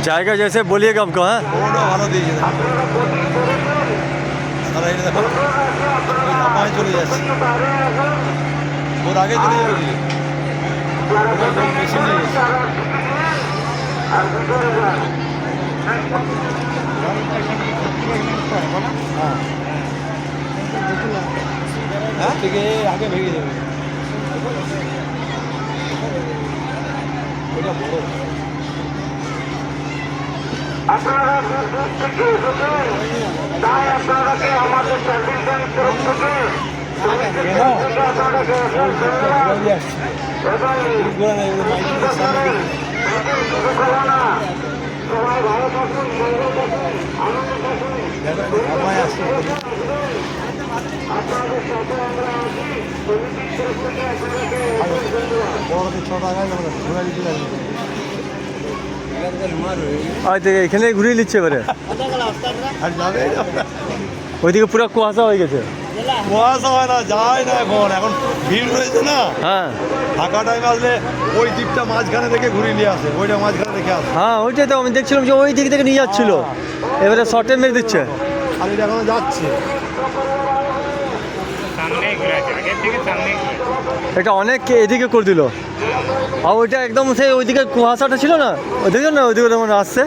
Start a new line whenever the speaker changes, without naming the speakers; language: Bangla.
जाएगा जैसे बोलिएगा हमको। हाँ
ভালো দিয়েছে তারা এটা দেখো লাফায় চলে যাচ্ছে ওর আগে চলে যাবে কি বেশি নিয়ে হ্যাঁ থেকে আগে ভেঙে যাবে ওটা বড়
আপনারা দূর দূর থেকে এসেছেন, তাই আপনাদেরকে আমাদের সার্ভিস ব্যাংক তরফ থেকে আপনাদেরকে শুভকামনা। সবাই ভালো থাকুন, মঙ্গল থাকুন, আনন্দ থাকুন। আপনাদের সাথে আমরা আছি কমিটির তরফ থেকে আপনাদেরকে
বড়দের 6 টাকায় ঘোরা দিতে লাগবে
হয়তো এখানে ঘুরিয়ে নিচ্ছে এবারে।
আর যাবে
ওইদিকে পুরো কুয়াশা হয়ে গেছে।
কুয়াশা হয় না যায় না এখন এখন ভিড় রয়েছে না
হ্যাঁ
ফাঁকা টাইমে আসলে ওই দিকটা মাঝখানে থেকে ঘুরিয়ে নিয়ে আসে ওইটা মাঝখানে রেখে আসে
হ্যাঁ ওইটাই তো আমি দেখছিলাম যে ওই দিক থেকে নিয়ে যাচ্ছিল, এবারে শর্টে মেরে দিচ্ছে।
আর এটা এখনো যাচ্ছে
এটা অনেক এদিকে করে দিল, আর ওইটা একদম সেই ওইদিকে কুয়াশাটা ছিল না, ওই দেখুন না ওইদিকে যেমন আসছে।